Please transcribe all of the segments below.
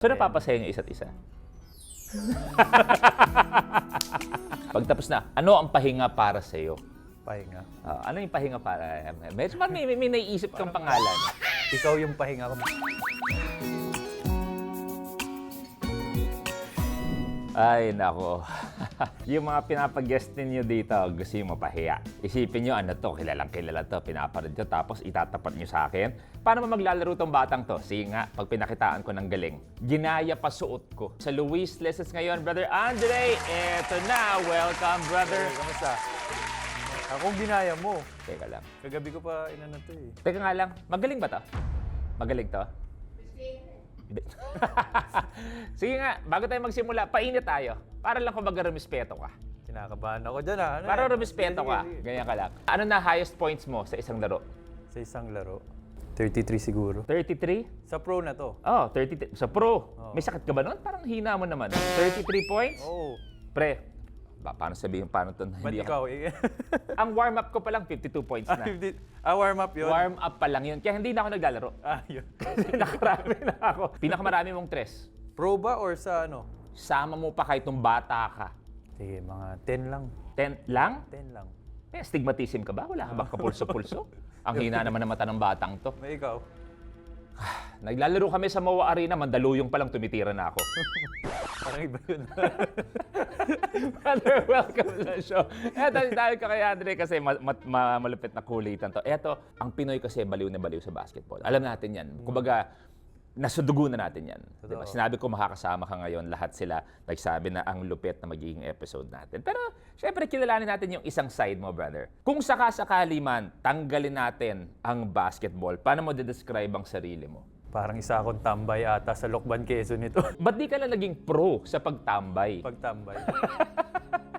So, napapasaya niyo isa't isa? Pag tapos na, ano ang pahinga para sa'yo? Pahinga. Ano yung pahinga para? Medyo may naiisip kang pangalan. Ikaw yung pahinga ko. Ay, nako. Yung mga pinapag-guest ninyo dito, gusto yung mapahiya. Isipin nyo, ano to, kilalang kilala to, pinaparad ko, tapos itatapat nyo sa akin. Paano ba maglalaro tong batang to? Sige nga, pag pinakitaan ko ng galing. Ginaya pa suot ko. Sa Luis Lessons ngayon, Brother Andre, eto na. Welcome, brother. Kamusta? Akong ginaya mo. Teka lang. Kagabi ko pa inano to eh. Teka nga lang, magaling ba to? Magaling to? Sige nga, bago tayo magsimula, painit tayo. Para lang kung mag-rumispeto ka. Kinakabahan ako dyan ah. Ano Para yan? rumispeto Sige, ka. sige. Ganyan ka lang. Ano na highest points mo sa isang laro? Sa isang laro, 33 siguro. 33? Sa pro na to. Oh, 33. Sa pro. May sakit ka ba nun? Parang hina mo naman. 33 points? Oo. Pre, paano sabihin, paano to? Ba't Hindi ikaw? Ang warm-up ko pa lang, 52 points na. Warm up yun? Warm up pa lang yun. Kaya hindi na ako naglalaro. Yun. Nakarami na ako. Pinakamarami mong tres. Pro ba or sa ano? Sama mo pa kahit nung bata ka. Sige, mga 10 lang. 10 lang? 10 lang. May stigmatism ka ba? Wala ka ba kapulso-pulso? Ang hina naman ng mata ng batang to. May ikaw? Naglalaro kami sa MOA Arena, mandaluyong pa lang tumitira na ako. Parang iba yun. Brother, welcome sa show. Eto, dahil ka kay Andre kasi malupit na kulitan to. Eto, ang Pinoy kasi baliw na baliw sa basketball. Alam natin yan. Kumbaga, nasudugo na natin yan. Diba? Sinabi ko makakasama ka ngayon, lahat sila nagsabi na ang lupit na magiging episode natin. Pero, syempre, kilalanin natin yung isang side mo, brother. Kung sakasakali man, tanggalin natin ang basketball, paano mo de-describe ang sarili mo? Parang isa akong tambay ata sa Lokban, Quezon nito. Ba't di ka na naging pro sa pagtambay? Pagtambay.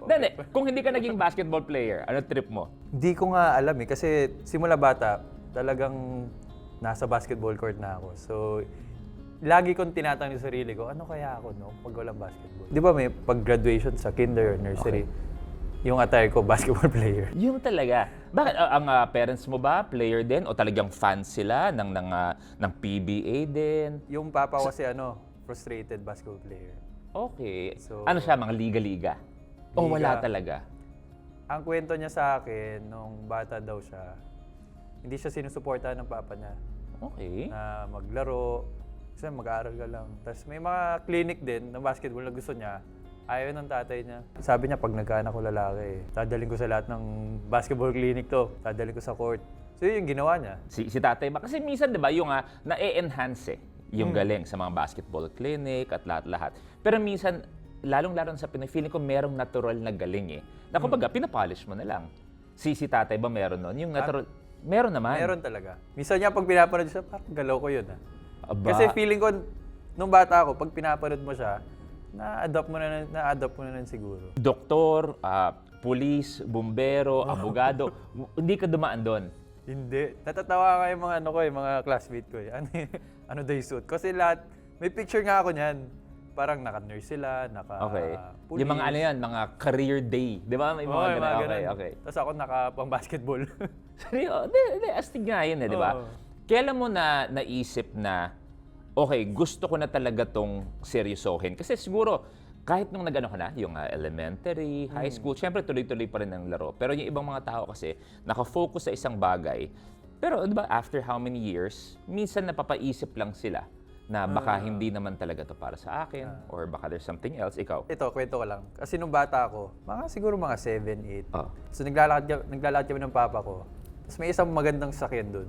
Hindi, kung hindi ka naging basketball player, ano trip mo? Di ko nga alam eh, kasi simula bata, talagang nasa basketball court na ako. So, lagi kong tinatanong sa sarili ko, ano kaya ako no, pag walang basketball? Di ba may pag-graduation sa kinder or nursery, yung attire ko, basketball player. Yung talaga. Bakit? Ang parents mo ba, player din? O talagang fans sila ng PBA din? Yung papa ko kasi frustrated basketball player. Okay. So, ano siya, mga liga-liga? O wala Liga. talaga? Ang kwento niya sa akin, nung bata daw siya, hindi siya sinusuportahan ng papa niya Okay. na maglaro, kasi mag-aaral ka lang. Tapos may mga clinic din ng basketball na gusto niya, ayaw ng tatay niya. Sabi niya, pag nagkaanak ko lalaki, dadalhin ko sa lahat ng basketball clinic to, dadalhin ko sa court. So yun yung ginawa niya. Si tatay ba? Kasi minsan, di ba, yung na-e-enhance yung galing sa mga basketball clinic at lahat-lahat. Pero minsan, lalong-lalo sa Pinoy, feeling ko merong natural na galing eh. Na kumbaga, pinapolish mo na lang. Si tatay ba meron nun? Yung natural, meron naman. Meron talaga. Minsan niya, pag pinapanood siya, parang galaw ko yun. Aba. Kasi feeling ko, nung bata ako, pag pinapanood mo siya, na-adopt mo na siguro. Doktor, pulis, bumbero, abogado, hindi ka dumaan doon. Hindi. Natatawa nga yung mga mga classmate ko eh. Ano daw yung suit? Kasi lahat, may picture nga ako niyan. Parang naka-nurse sila, Okay. naka-police. Yung mga ano yan, mga career day. Di ba? May mga Oo, ganun. ganun. Okay. Tapos ako naka-pang-basketball. Hindi, astig nga yun eh, di ba? Oo. Kailan mo naisip na, okay, gusto ko na talaga tong seryosohin? Kasi siguro, kahit nung nag-ano ka na, yung elementary, high school, syempre tuloy-tuloy pa rin ang laro. Pero yung ibang mga tao kasi, nakafocus sa isang bagay. Pero di ba, after how many years, minsan napapaisip lang sila na baka hindi naman talaga to para sa akin or baka there's something else. Ikaw? Ito, kwento ko lang. Kasi nung bata ako, siguro mga 7, 8. Oh. So naglalakad kami ng papa ko. Tapos may isang magandang sakyan doon.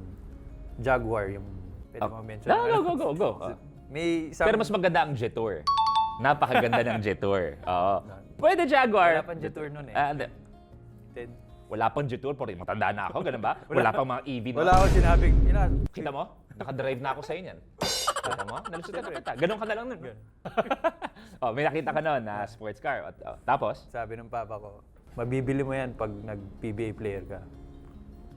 Jaguar, yung pwede mo mention. Go. May isang... Pero mas maganda ang Jetour. Napakaganda ng Jetour. Oo. Pwede Jaguar. Wala pang Jetour nun eh. Hindi. 10. Wala pang Jetour, pero matanda na ako, ganun ba? Wala pang mga EV na. Wala akong sinabing, ilan? Kita mo? Nakadrive na ako sa inyo. Kita mo? Nalusutan na kita. Ganun ka na lang nun. May nakita ka nun na sports car. Tapos? Sabi ng papa ko, mabibili mo yan pag nag-PBA player ka.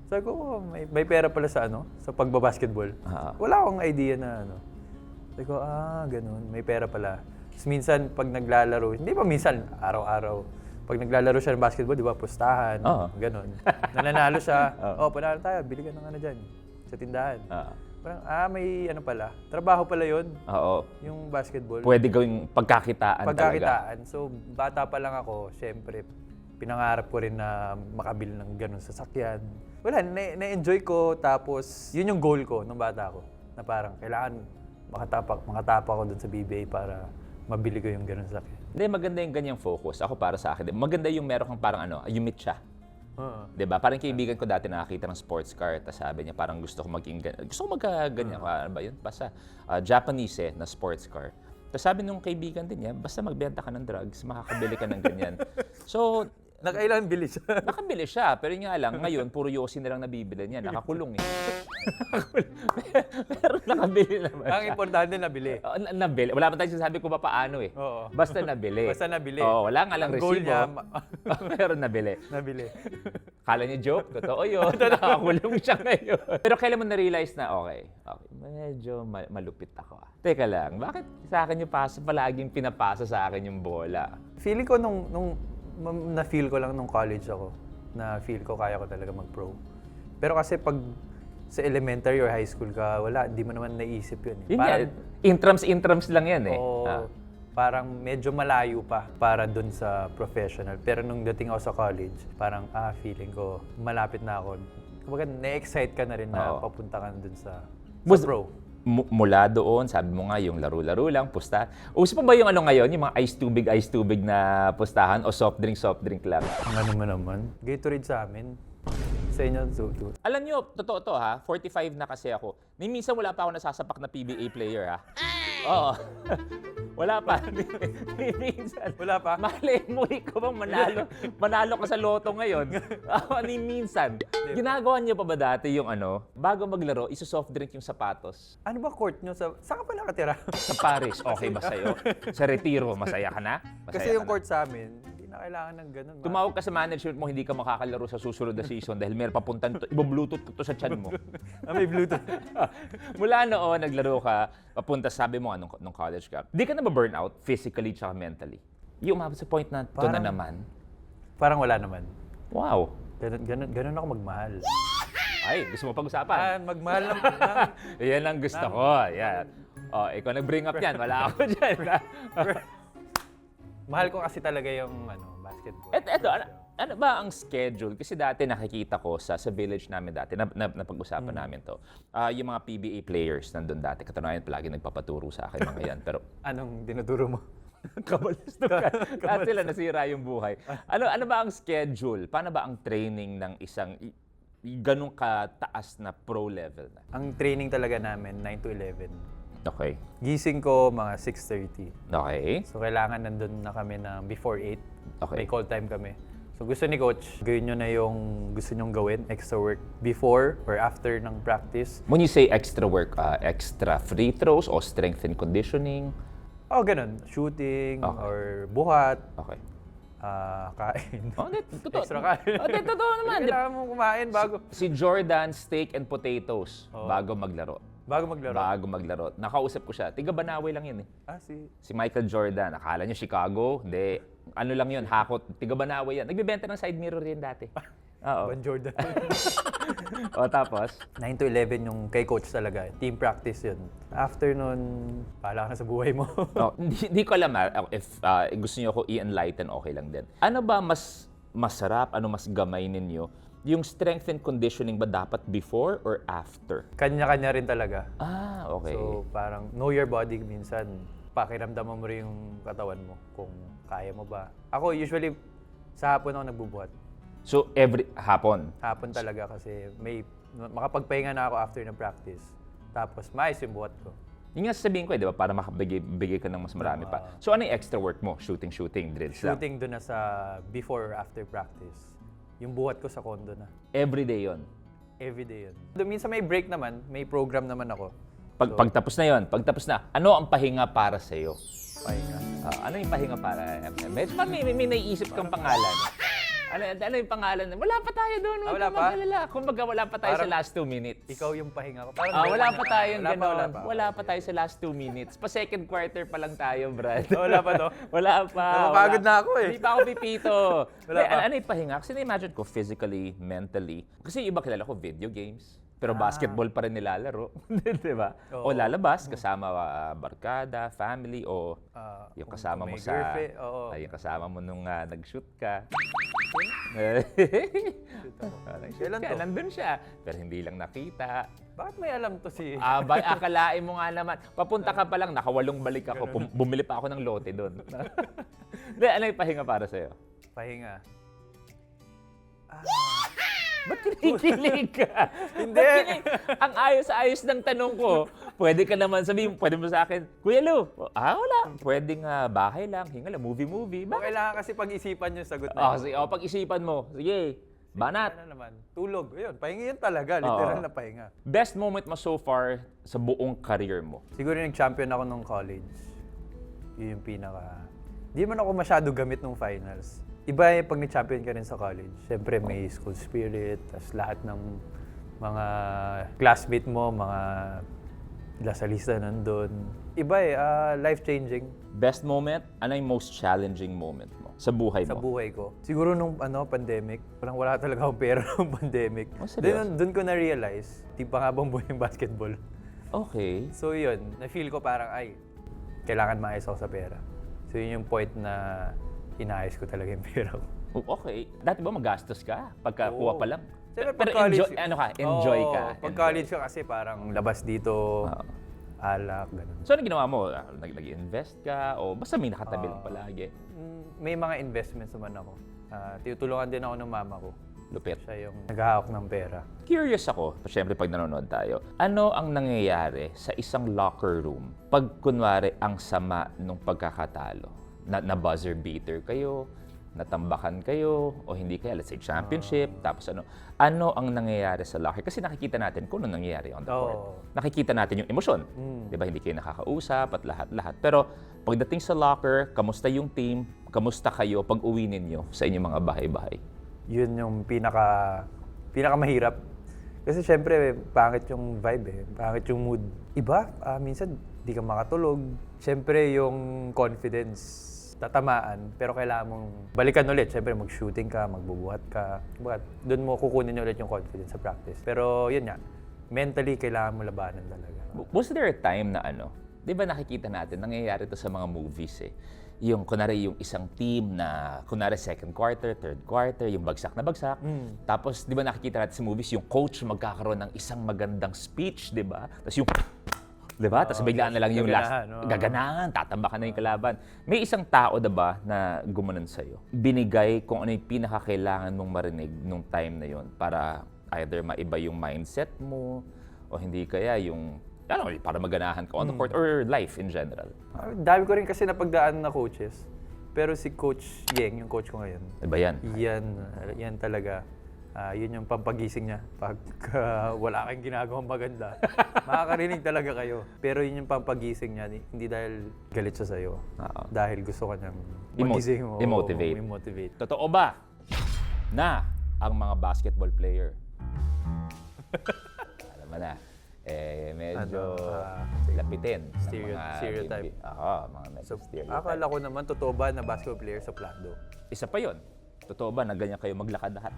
Sabi ko, may pera pala sa sa pagbabasketball. Wala akong idea na Sabi ko, ganun, may pera pala. Tapos minsan, pag naglalaro, hindi pa minsan, araw-araw, pag naglalaro siya ng basketball, di ba, pustahan, ganun. Nananalo siya, panalo tayo, bili ka ng dyan, sa tindahan. Parang, may ano pala, trabaho pala yun, Oo. yung basketball. Pwede gawing pagkakitaan talaga. Pagkakitaan. So, bata pa lang ako, syempre, pinangarap ko rin na makabili ng ganun sasakyan. Wala, na-enjoy ko, tapos yun yung goal ko nung bata ko. Na parang, kailangan makatapa ako dun sa BBA para mabili ko yung ganun sasakyan. Hindi, maganda yung ganyang focus. Ako para sa akin, maganda yung meron kang parang yung meet siya. Oo. 'Di ba? Parang kaibigan ko dati nakakita ng sports car, tapos sabi niya parang gusto ko magkaganyan. Ano ba 'yun? Basta Japanese na sports car. Tapos sabi nung kaibigan din niya, basta magbenta ka ng drugs, makakabili ka ng ganyan. So, Nakailan bili siya. nakabili siya, pero yun nga lang, ngayon, puro yosi na lang nabibili niya. Nakakulong eh. Pero nakabili naman Ang siya. importante nabili. Nabili. Wala pa tayong sinasabi kung paano eh. Oo. Basta nabili. Basta nabili. Oo, wala nga lang Ang goal resibo. niya, Pero nabili. nabili. Kala niya joke? Totoo yun. Nakakulong siya ngayon. Pero kailan mo na-realize na, okay, medyo malupit ako. Teka lang, bakit sa akin yung palaging pinapasa sa akin yung bola? Feeling ko nung na-feel ko lang nung college ako, na feel ko kaya ko talaga mag-pro. Pero kasi pag sa elementary or high school ka, wala, hindi mo naman naisip yun. Yun nga, intrams lang yan eh. Oo, parang medyo malayo pa para dun sa professional. Pero nung dating ako sa college, parang feeling ko malapit na ako. Kumbaga, na-excite ka na rin na Oo. papunta ka na dun sa Bus- pro. Mula doon, sabi mo nga, yung laro-laro lang, pusta. Uso pa ba yung ngayon, yung mga ice tubig na pustahan o soft drink lang? Ang ano mo naman, Gatorade sa amin. Sa inyo, Zutu. Alam nyo, totoo to ha, 45 na kasi ako. Ni minsan wala pa ako nasasapak na PBA player ha. Oo. Wala pa. Ni minsan. Wala pa? Malay mo, ikaw bang manalo ka sa loto ngayon. Ni minsan. Ginagawa niyo pa ba dati yung bago maglaro, iso-soft drink yung sapatos? Ano ba court nyo? Saan ka pa nakatira? Sa Paris, okay ba sa'yo? Sa Retiro, masaya ka na? Masaya Kasi yung ka na? court sa amin, hindi na kailangan ng ganun. Tumawag ka sa management mo, hindi ka makakalaro sa susunod na season dahil meron papuntan, ibo-bluetooth ko to sa tiyan mo. May Bluetooth. Mula noon, naglaro ka, papunta, sabi mo nung college ka, di ka na ba-burnout physically tsaka mentally? Yung umabot sa point na ito na Parang- naman. Parang wala naman. Wow. Ganun ako magmahal. Ay, gusto mo pag-usapan? Magmahal ng Yan ang gusto ko. Yan. Oh, ikaw nag-bring up yan. Wala ako dyan. mahal ko kasi talaga yung basketball. Eto, ano ba ang schedule? Kasi dati nakikita ko sa village namin dati, napag-usapan namin to. Yung mga PBA players nandun dati, katunayan palagi nagpapaturo sa akin mga yan. Pero Anong dinuduro mo? kabalisto ka. At sila nasira yung buhay. Ano ba ang schedule? Paano ba ang training ng isang ganun kataas na pro level na? Ang training talaga namin, 9 to 11. Okay. Gising ko mga 6:30. Okay. So kailangan nandun na kami ng before 8. Okay. May call time kami. So gusto ni coach, gawin nyo na yung gusto nyong gawin, extra work, before or after ng practice. When you say extra work, extra free throws o strength and conditioning? Oh, ganun. Shooting Okay. or buhat, Okay. kain. Oh, totoo. Extra kain. Oh, totoo naman. Kailangan mo kumain bago. Si Jordan, steak and potatoes bago maglaro. Bago maglaro. Bago maglaro. Nakausap ko siya. Tiga Banawe lang yun eh. Si Michael Jordan. Akala niyo Chicago? Hindi. Ano lang yun, hakot. Tiga Banawe yan. Nagbibenta ng side mirror yan dati. Oo. Ban Jordan. O tapos? 9 to 11 yung kay coach talaga. Team practice yun. After nun, pahala ka na sa buhay mo. Hindi ko alam if gusto niyo ako i-enlighten, okay lang din. Ano ba mas masarap, ano mas gamay ninyo? Yung strength and conditioning ba dapat before or after? Kanya-kanya rin talaga. Okay. So parang know your body minsan. Pakiramdaman mo rin yung katawan mo kung kaya mo ba. Ako usually sa hapon ako nagbubuhat. So every hapon? Hapon talaga kasi makapagpahinga na ako after ng practice. Tapos maayos yung buhat ko. Yung nga sasabihin ko di ba, para makabigay ka ng mas marami pa. So ano yung extra work mo? Shooting, drills lang? Shooting doon na sa before or after practice. Yung buhat ko sa condo na. Everyday yon. Everyday yun. Minsan may break naman, may program naman ako. Pagtapos na yon, ano ang pahinga para sa'yo? Pahinga. Ano yung pahinga para? May naiisip kang pangalan. Ano yung pangalan? Wala pa tayo doon. Wala pa? Kumbaga wala pa tayo sa last 2 minutes. Ikaw yung pahinga ko. Wala pa tayong gano'n. Wala pa. Wala pa tayo sa last 2 minutes. Pa second quarter pa lang tayo, Brad. Wala pa to? Wala pa. Napapagod na ako eh. Hindi pa ako pipito. Wala pa. Ano yung pahinga? Kasi na-imagine ko physically, mentally. Kasi yung iba kilala ko, video games. pero basketball pa rin nilalaro. Di ba? O Oo. lalabas kasama barkada, family, o yung Kung kasama mo may sa... girlfriend, oo. yung kasama mo nung nag-shoot ka. Nag-shoot Kailan ka, to? nandun siya. Pero hindi lang nakita. Bakit may alam to si... Akalain mo nga naman. Papunta ka pa lang, nakawalong balik ako. Bumili pa ako ng lote doon. Hindi, ano yung pahinga para sa'yo? Pahinga. Ba't kinikilig ka? Hindi. Ba't ang ayos-ayos ng tanong ko. Pwede ka naman sabihin, pwede mo sa akin, Kuya Lou, wala. Pwedeng bahay lang, hinga lang, movie. Bakit kailangan kasi pag-isipan yung sagot Oh, na sige, pag-isipan mo. Sige, banat. Ano naman? Tulog. Ayun, pahinga yun talaga. Literal na pahinga. Best moment mo so far sa buong career mo? Siguro nag-champion ako nung college. Yun yung pinaka... Di man ako masyado gamit nung finals. Iba eh pag nag-champion ka rin sa college. Siyempre may school spirit, tas lahat ng mga classmate mo, mga lasalista nandun. Iba eh, life-changing Best moment, ano yung most challenging moment mo sa buhay sa mo? buhay ko. Siguro nung pandemic, wala talaga akong pera nung pandemic. Oh, seryoso? Doon ko na-realize, di pa nga bang buhay yung basketball. Okay. So yun, na-feel ko parang, kailangan maayos ako sa pera. So yun yung point na inayos ko talaga yung pera ko. Okay. Dati ba magastos ka? Pagkakuha Oo. pa lang? Siyempre, Pero pag college- enjoy ka. Pag Enjoy. college ka kasi parang labas dito, alak, ganun. So, ano ginawa mo? Nag-invest ka? O basta may nakatabi lang palagi? May mga investments naman ako. Tinutulungan din ako ng mama ko. Lupit. Siya yung naghahawak ng pera. Curious ako, syempre pag nanonood tayo, ano ang nangyayari sa isang locker room pag kunwari ang sama nung pagkakatalo? Na buzzer beater kayo, natambakan kayo, o hindi kaya, let's say championship, tapos ano ang nangyayari sa locker? Kasi nakikita natin kung ano nangyayari on the court. Nakikita natin yung emosyon. Di ba? Hindi kayo nakakausap at lahat-lahat. Pero pagdating sa locker, kamusta yung team? Kamusta kayo pag uwi ninyo sa inyong mga bahay-bahay? Yun yung pinaka mahirap. Kasi syempre, pangit yung vibe eh. Pangit yung mood. Iba, minsan di ka makatulog. Syempre yung confidence tatamaan, pero kailangan mong balikan ulit. Syempre mag-shooting ka, magbubuhat ka. Doon mo kukunin ulit yung confidence sa practice. Pero yun nga, mentally kailangan mo labanan talaga. Was there a time na di ba nakikita natin, nangyayari to sa mga movies eh. Yung, kunwari, yung isang team na, kunwari, second quarter, third quarter, yung bagsak na bagsak. Tapos, di ba nakikita natin sa movies, yung coach magkakaroon ng isang magandang speech, di ba? Tapos yung, di ba? Tapos biglaan na lang yung gaganahan, tatambakan na yung kalaban. May isang tao, diba, na gumanon sa'yo. Binigay kung ano yung pinakakailangan mong marinig nung time na yon para either maiba yung mindset mo, o hindi kaya yung, para maganahan ka on the court or life in general. Dami ko rin kasi napagdaan na coaches. Pero si Coach Yeng, yung coach ko ngayon, Diba yan? yan talaga. Yun yung pampagising niya. Pag wala kang ginagawang maganda, makakarinig talaga kayo. Pero yun yung pampagising niya, hindi dahil galit siya sa'yo. Dahil gusto ka niyang magising mo. I-motivate. Totoo ba na ang mga basketball player, alam mo na, medyo lapitin. Stereotype. Mga medyo stereotype. Akala ko naman, totoo ba na basketball player sa Plando? Isa pa yon. Totoo ba na ganyan kayo maglakad lahat?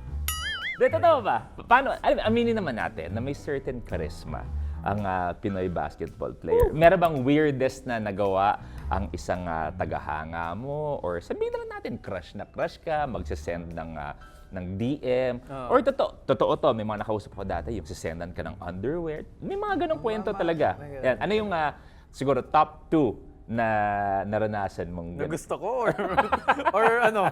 Di, totoo ba? Paano? Aminin naman natin na may certain charisma ang Pinoy basketball player. Meron bang weirdest na nagawa ang isang tagahanga mo? Or sabihin na lang natin, crush ka, magsisend ng DM. Or totoo to, may mga nakausap ko dati, yung sisendan ka ng underwear. May mga ganong kwento talaga. Yan. Ano yung siguro top 2 na naranasan mong Na ganun? gusto ko or ano?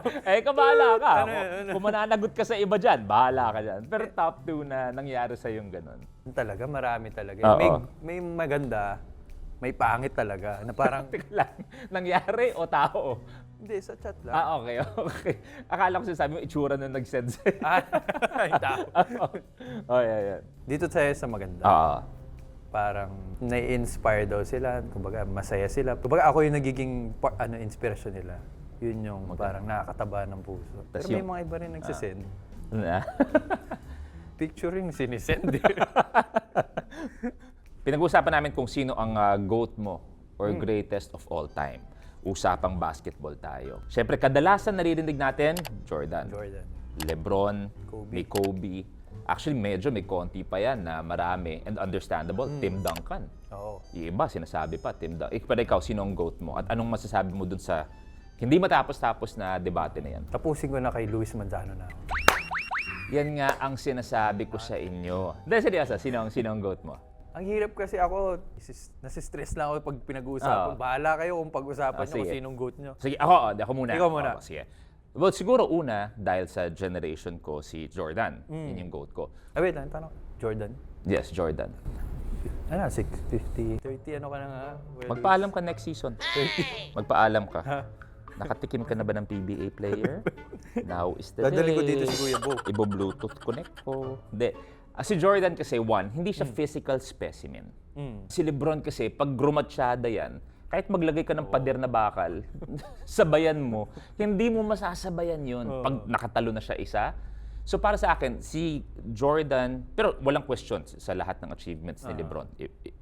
Bahala ka. Ano? Kung mananagot ka sa iba dyan, bahala ka dyan. Pero top 2 na nangyari sa yung ganun. Talaga, marami talaga. Oo. May maganda, may pangit talaga. Na parang, Teka lang, nangyari o tao? hindi, sa chat lang. Okay. Akala ko sinasabi mo, itsura nung nag-send sa'yo. Yung tao. Yeah. Dito tayo sa maganda. Oo. Parang nai-inspire daw sila, kumbaga masaya sila. Kumbaga ako yung nagiging inspirasyon nila. Yun yung parang nakakataba ng puso. Pero may mga iba rin nagsisend. Picturing sinisend. Pinag-uusapan namin kung sino ang GOAT mo or greatest of all time. Usapang basketball tayo. Siyempre, kadalasan naririnig natin, Jordan. Jordan. LeBron, Kobe. may Kobe. Actually, medyo may konti pa yan na marami and understandable. Tim Duncan. Oo. Yung iba, sinasabi pa, Tim Duncan. Pero ikaw, sino ang GOAT mo? At anong masasabi mo dun sa hindi matapos-tapos na debate na yan? Tapusin ko na kay Luis Manzano na ako. Yan nga ang sinasabi ko sa inyo. Dahil seryoso, sino ang GOAT mo? Ang hirap kasi ako, nasistress lang ako pag pinag-uusapan. Oo. Bahala kayo kung pag-usapan nyo sige. kung sinong goat nyo. Sige, ako muna. Ikaw muna. Oo, sige. Well, siguro una, dahil sa generation ko, si Jordan. Yun yung GOAT ko. Ah, wait lang, tanong. Jordan? Yes, Jordan. Ano, 650? 30, ano ka na nga? Well, Magpaalam ka next season. Magpaalam ka. Nakatikim ka na ba ng PBA player? Now is the day. Dadalhin ko dito si Kuya Bo. Ibo-Bluetooth connect ko. Hindi. Si Jordan kasi, hindi siya physical specimen. Si LeBron kasi, pag grumatsyada yan, kahit maglagay ka ng pader na bakal, sabayan mo, hindi mo masasabayan yun pag nakatalo na siya isa. So para sa akin, si Jordan, pero walang question sa lahat ng achievements ni LeBron.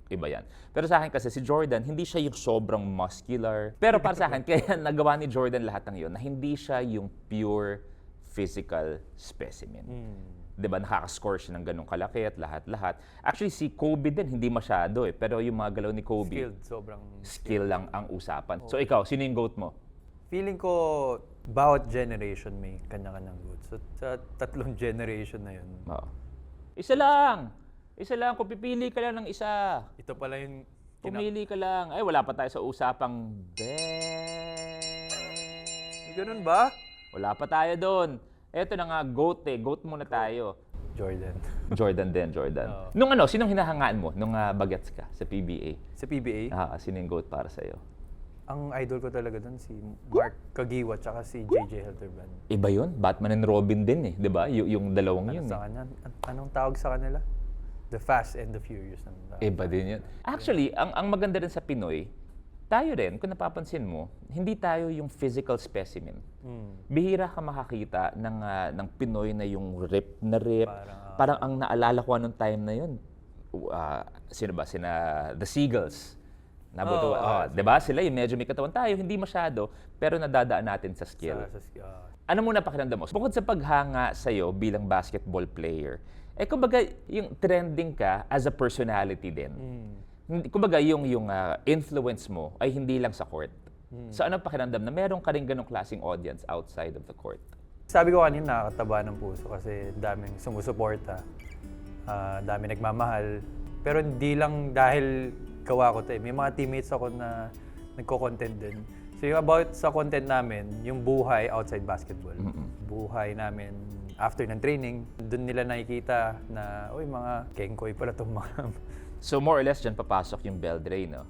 Iba yan. Pero sa akin kasi si Jordan, hindi siya yung sobrang muscular. Pero para sa akin, kaya nagawa ni Jordan lahat ng yun, na hindi siya yung pure physical specimen. Diba, nakaka-score siya ng ganong kalaki at lahat-lahat. Actually, si Kobe din, hindi masyado Pero yung mga galaw ni Kobe, Skilled, sobrang skill lang ang usapan. So ikaw, sino yung GOAT mo? Feeling ko, bawat generation may kanya-kanyang goat. So, sa tatlong generation na yun, Oo. Isa lang. Isa lang. Kung pipili ka lang ng isa. ito pala yung... Pumili ka lang. Ay, wala pa tayo sa usapang Ganun ba? Wala pa tayo doon. Eto na nga, GOAT GOAT muna tayo. Jordan. Jordan din, Jordan. Oo. Nung sinong hinahangaan mo nung bagets ka sa PBA? Sa PBA, Sino yung GOAT para sa'yo? ang idol ko talaga doon si Mark Kagiwa tsaka si JJ Helderman. Iba yun. Batman and Robin din di ba? Yung dalawang yun. Sa kanya, anong tawag sa kanila? The Fast and the Furious. Iba din yun. Actually, ang maganda rin sa Pinoy, tayo rin, kung napapansin mo, hindi tayo yung physical specimen. Bihira ka makakita ng Pinoy na yung rip na rip. Parang ang naalala ko anong time na yun. Sino ba? The Seagulls. Nabuto, di ba? Sila yung medyo may katawan tayo, hindi masyado, pero nadadaan natin sa skill. Ano muna pakiramdam mo? Bukod sa paghanga sa'yo bilang basketball player, kumbaga yung trending ka as a personality din. Kumbaga yung influence mo ay hindi lang sa court. So ano pakiramdam na meron ka rin ganong klaseng audience outside of the court? Sabi ko kanina, nakakataba ng puso kasi daming sumusuporta, daming nagmamahal. Pero hindi lang dahil gawa ko may mga teammates ako na nagko-content din. So yung about sa content namin, yung buhay outside basketball. Buhay namin after ng training, doon nila nakikita na, uy, mga kengkoy pala itong mga... So more or less, dyan papasok yung Beldre, no?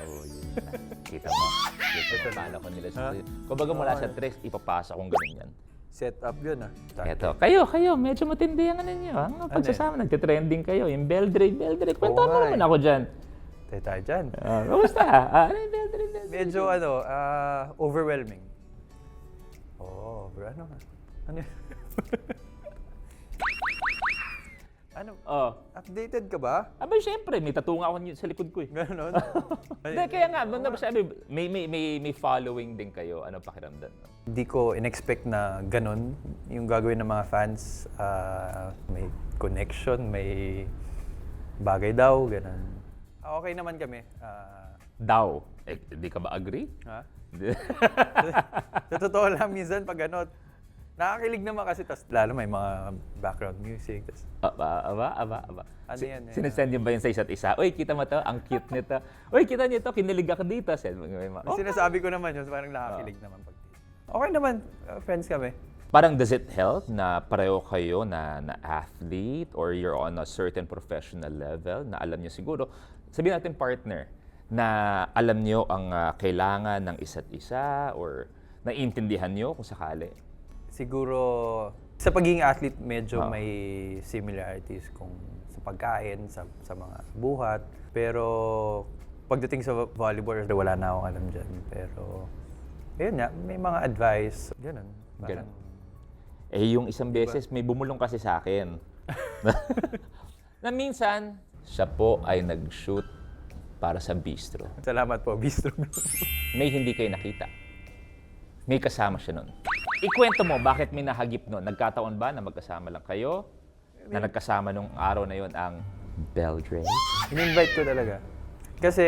Oo, yun na. Kita mo. Kita paano ko nila. Kumbaga mula sa tres, ipapasok kung ganun yan. Set up yun, Eto, kayo, medyo matindi ang ano nyo. Ang pagsasama, nagtitrending kayo. Yung Beldre. Kwento mo naman ako dyan. Tayo dyan. Kamusta? Ano yung Beldre? Medyo, overwhelming. Ano updated ka ba? Abay, syempre, may tattoo nga ako sa likod ko eh. Ganon? Hindi, kaya nga, sabi, may following din kayo. Ano pakiramdam? Hindi ko in-expect na ganon yung gagawin ng mga fans. May connection, may bagay daw, ganon. Okay naman kami. Daw. Hindi ka ba agree? Ha? Sa totoo lang, minsan pag nakakilig naman kasi, tas lalo may mga background music. Tas, Aba. Ano yan? Sinesend yun ba yun sa isa't isa? Uy, kita mo to, ang cute nito. Uy, kita niyo to, kinilig ako dito. Sinasabi ko naman yun, parang nakakilig naman pag okay naman, friends kami. Parang does it help na pareho kayo na athlete or you're on a certain professional level na alam niyo siguro, sabihin natin partner, na alam niyo ang kailangan ng isa't isa or naiintindihan niyo kung sakali? Siguro, sa pagiging athlete, medyo may similarities kung sa pagkain, sa mga buhat. Pero pagdating sa volleyball, wala na akong alam dyan. Pero, ayun nga, may mga advice. Ganun. Yung isang beses, may bumulong kasi sa akin. Na minsan, siya po ay nag-shoot para sa bistro. Salamat po, bistro. May hindi kayo nakita. May kasama siya nun. Ikwento mo, bakit may nahagip nun? Nagkataon ba na magkasama lang kayo? na nagkasama nung araw na yon ang Beldre. In-invite ko talaga. Kasi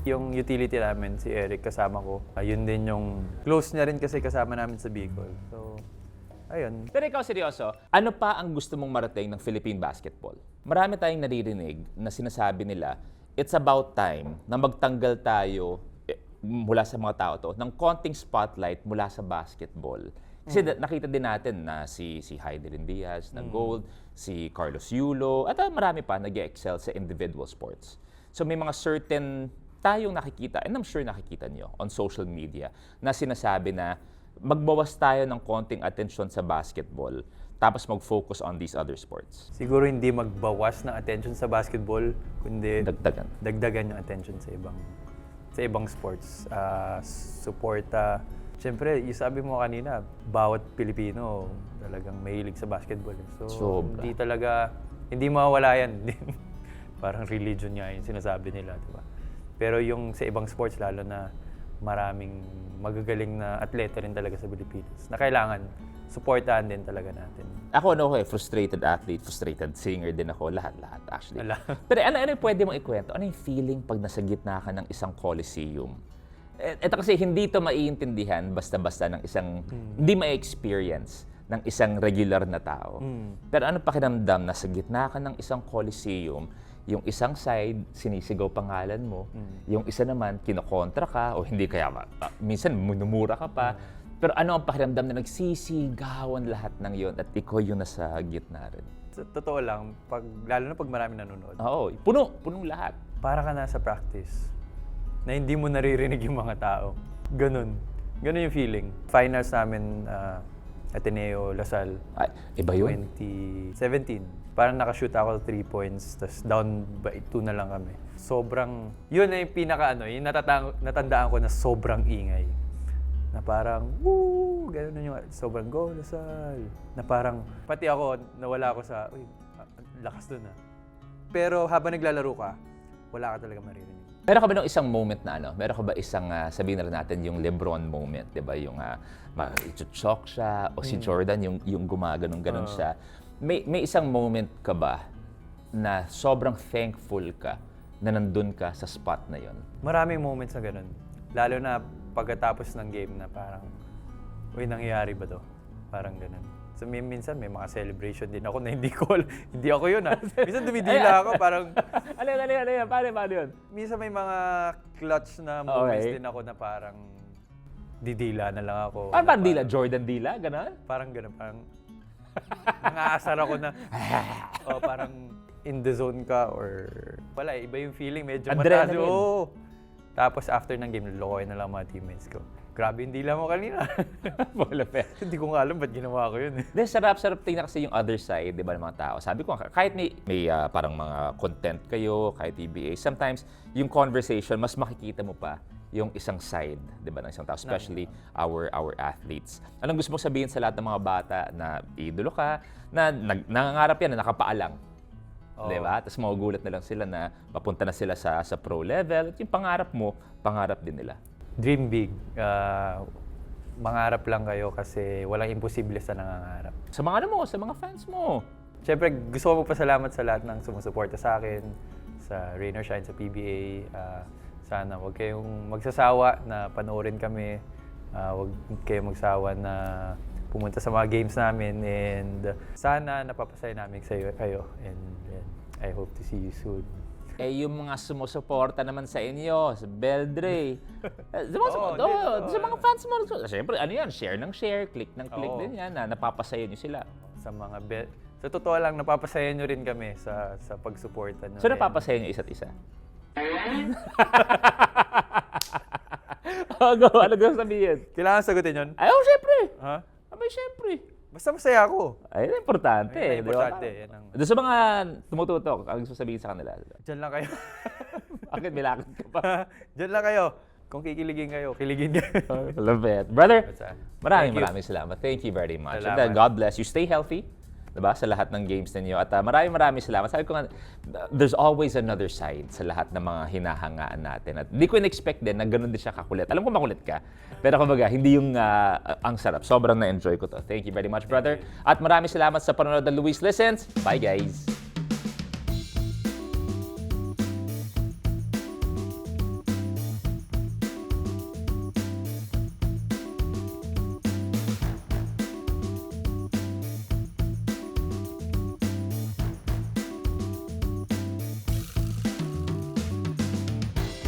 yung utility namin, si Eric, kasama ko. Yun din yung close niya rin kasi kasama namin sa Bicol. So, ayun. Pero ikaw seryoso, ano pa ang gusto mong marating ng Philippine basketball? Marami tayong naririnig na sinasabi nila, it's about time na magtanggal tayo mula sa mga tao to ng konting spotlight mula sa basketball. Kasi nakita din natin na si Heidelin Diaz na gold, si Carlos Yulo, at marami pa nag-excel sa individual sports. So may mga certain tayong nakikita, and I'm sure nakikita nyo on social media, na sinasabi na magbawas tayo ng konting atensyon sa basketball, tapos mag-focus on these other sports. Siguro hindi magbawas ng attention sa basketball, kundi Dagdagan yung attention sa ibang sports. Suporta. Siyempre, yung sabi mo kanina, bawat Pilipino talagang mahilig sa basketball. So, Sobra. hindi mawawala yan. Parang religion nga yung sinasabi nila, di ba? Pero yung sa ibang sports, lalo na maraming magagaling na atleta rin talaga sa Pilipinas, na kailangan supportahan din talaga natin. Ako frustrated athlete, frustrated singer din ako, lahat actually. Pero ano yung pwede mong ikwento? Ano yung feeling pag nasa gitna ka ng isang coliseum? Ito kasi hindi ito maiintindihan basta-basta ng isang, hindi ma-experience ng isang regular na tao. Pero ano pakiramdam na sa gitna ka ng isang coliseum, yung isang side, sinisigaw pangalan mo, yung isa naman, kinokontra ka, o hindi kaya, minsan minumura ka pa. Pero ano ang pakiramdam na nagsisigawan lahat ng yon at ikaw yung nasa gitna rin? Sa totoo lang, lalo na pag marami nanonood, Oo, punong lahat. para ka nasa practice na hindi mo naririnig yung mga tao. Ganun yung feeling. Finals namin, Ateneo, Lasal, Ay, iba yun. 2017. Parang nakashoot ako 3 points, tapos down by 2 na lang kami. Sobrang, yun na yung yung natandaan ko na sobrang ingay. Na parang, woo, gano'n yung sobrang go, Lasal. Na parang, pati ako, nawala ako sa, uy, lakas dun ah. Pero habang naglalaro ka, wala ka talaga maririnig. Meron ka ba nung isang moment na meron ka ba isang, sabihin na rin natin, yung LeBron moment, di ba? Yung i-choke siya, o si Jordan, yung gumaganong-ganon siya. May isang moment ka ba na sobrang thankful ka na nandun ka sa spot na yon? Maraming moments na ganun. Lalo na pagkatapos ng game na parang, uy, nangyayari ba to? Parang ganun. So minsan may mga celebration din ako na hindi ako yun ah. Minsan dumidila ako, parang... Ano yan? Paano yun? Minsan may mga clutch na moments din ako na parang didila na lang ako. Parang dila? Jordan dila? Ganon? Parang ganun, parang nangaasar ako na, parang in the zone ka or wala, iba yung feeling, medyo mataas. Oo. Tapos after ng game, lolokoy na lang mga teammates ko. Grabe yung dila mo kanina. Hindi ko nga alam ba't ginawa ko yun. Sarap tingnan kasi yung other side, di ba, ng mga tao. Sabi ko, kahit may parang mga content kayo, kahit TBA, sometimes yung conversation, mas makikita mo pa yung isang side, di ba, ng isang tao, especially our athletes. Anong gusto mong sabihin sa lahat ng mga bata na idolo ka, na nangangarap yan, na nakapaalang? Di ba? Tapos magugulat na lang sila na mapunta na sila sa pro level. At yung pangarap mo, pangarap din nila. Dream big. Mangarap lang kayo kasi walang imposible sa nangangarap. Sa mga sa mga fans mo. Siyempre, gusto ko magpasalamat sa lahat ng sumusuporta sa akin, sa Rain or Shine, sa PBA. Sana huwag kayong magsasawa na panoorin kami. Huwag kayong magsawa na pumunta sa mga games namin. And sana napapasaya namin kayo. And I hope to see you soon. Yung mga sumusuporta naman sa inyo, sa Beldre. Sa mga fans mo. Siyempre, share ng share, click ng click din yan, na napapasaya nyo sila. Sa totoo lang, napapasaya nyo rin kami sa pagsuporta nyo. So, napapasaya nyo isa't isa? Ano gusto sabihin? Kailangan sagutin yun? Ay, syempre. Ha? Abay, syempre. Basta masaya ako. Ay, importante. Ay, importante. Doon sa mga tumututok, ang gusto sabihin sa kanila. Diyan lang kayo. Bakit may lakad ka pa? Diyan lang kayo. Kung kikiligin kayo, kiligin kayo. Love it. Brother, Maraming maraming salamat. Thank you very much. Salamat. And God bless you. Stay healthy. diba? Sa lahat ng games ninyo. At maraming salamat. Sabi ko nga, there's always another side sa lahat ng mga hinahangaan natin. At hindi ko in-expect din na ganun din siya kakulit. Alam ko makulit ka. Pero kumbaga, hindi yung ang sarap. Sobrang na-enjoy ko to. Thank you very much, brother. At maraming salamat sa panonood ng Luis Listens. Bye, guys!